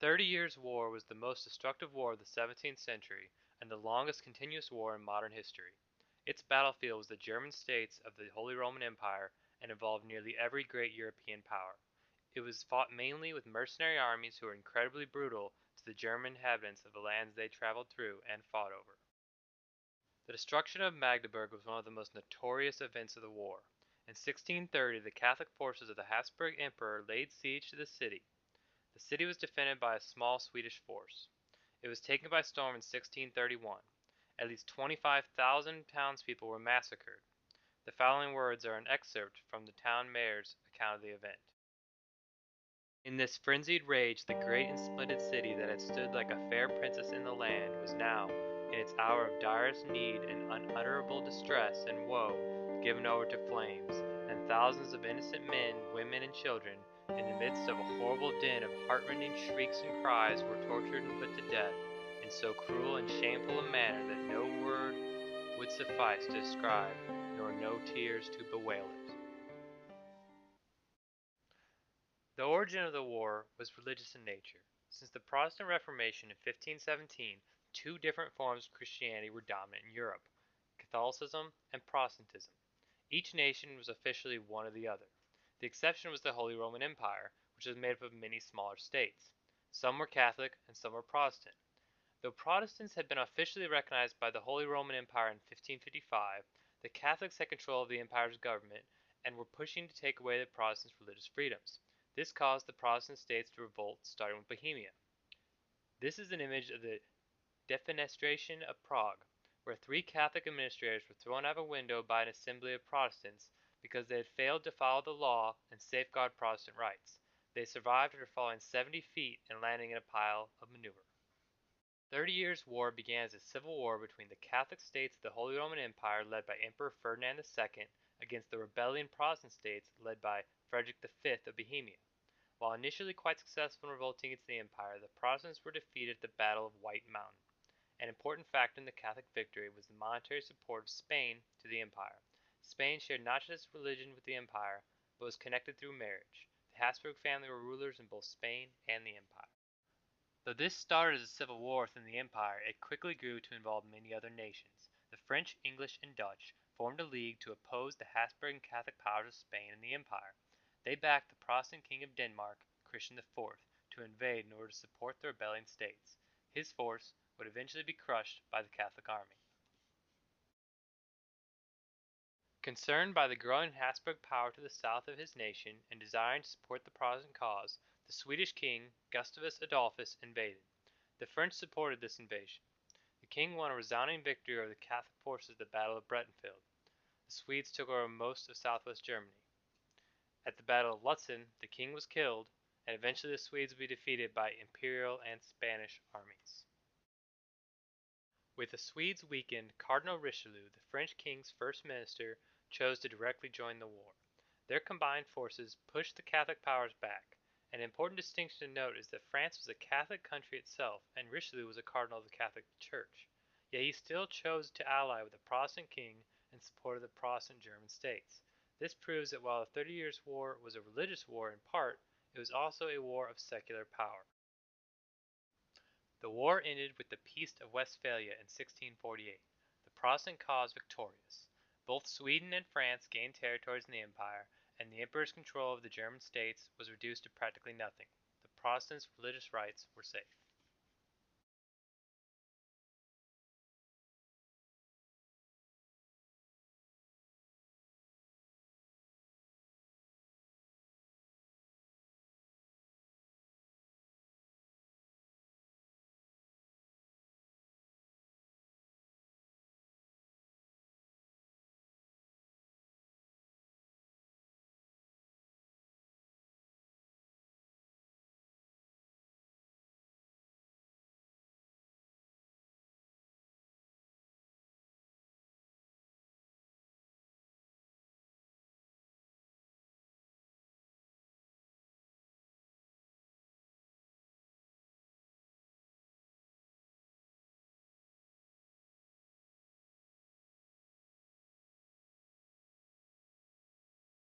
30 Years' War was the most destructive war of the 17th century and the longest continuous war in modern history. Its battlefield was the German states of the Holy Roman Empire and involved nearly every great European power. It was fought mainly with mercenary armies who were incredibly brutal to the German inhabitants of the lands they traveled through and fought over. The destruction of Magdeburg was one of the most notorious events of the war. In 1630, the Catholic forces of the Habsburg Emperor laid siege to the city. The city was defended by a small Swedish force. It was taken by storm in 1631. At least 25,000 townspeople were massacred. The following words are an excerpt from the town mayor's account of the event. In this frenzied rage, the great and splendid city that had stood like a fair princess in the land was now, in its hour of direst need and unutterable distress and woe, given over to flames, and thousands of innocent men, women, and children, in the midst of a horrible din of heartrending shrieks and cries, were tortured and put to death in so cruel and shameful a manner that no word would suffice to describe, nor no tears to bewail it. The origin of the war was religious in nature. Since the Protestant Reformation in 1517, two different forms of Christianity were dominant in Europe: Catholicism and Protestantism. Each nation was officially one or the other. The exception was the Holy Roman Empire, which was made up of many smaller states. Some were Catholic and some were Protestant. Though Protestants had been officially recognized by the Holy Roman Empire in 1555, the Catholics had control of the empire's government and were pushing to take away the Protestants' religious freedoms. This caused the Protestant states to revolt, starting with Bohemia. This is an image of the Defenestration of Prague, where three Catholic administrators were thrown out of a window by an assembly of Protestants because they had failed to follow the law and safeguard Protestant rights. They survived after falling 70 feet and landing in a pile of manure. 30 Years' War began as a civil war between the Catholic states of the Holy Roman Empire led by Emperor Ferdinand II against the rebellion Protestant states led by Frederick V of Bohemia. While initially quite successful in revolting against the empire, the Protestants were defeated at the Battle of White Mountain. An important factor in the Catholic victory was the monetary support of Spain to the empire. Spain shared not just its religion with the empire, but was connected through marriage. The Habsburg family were rulers in both Spain and the empire. Though this started as a civil war within the empire, it quickly grew to involve many other nations. The French, English, and Dutch formed a league to oppose the Habsburg and Catholic powers of Spain and the empire. They backed the Protestant king of Denmark, Christian IV, to invade in order to support the rebelling states. His force would eventually be crushed by the Catholic army. Concerned by the growing Habsburg power to the south of his nation and desiring to support the Protestant cause, the Swedish king, Gustavus Adolphus, invaded. The French supported this invasion. The king won a resounding victory over the Catholic forces at the Battle of Breitenfeld. The Swedes took over most of southwest Germany. At the Battle of Lutzen, the king was killed, and eventually the Swedes would be defeated by Imperial and Spanish armies. With the Swedes weakened, Cardinal Richelieu, the French king's first minister, chose to directly join the war. Their combined forces pushed the Catholic powers back. An important distinction to note is that France was a Catholic country itself, and Richelieu was a cardinal of the Catholic Church. Yet he still chose to ally with the Protestant king and supported the Protestant German states. This proves that while the 30 Years' War was a religious war in part, it was also a war of secular power. The war ended with the Peace of Westphalia in 1648, the Protestant cause victorious. Both Sweden and France gained territories in the empire, and the emperor's control of the German states was reduced to practically nothing. The Protestants' religious rights were safe.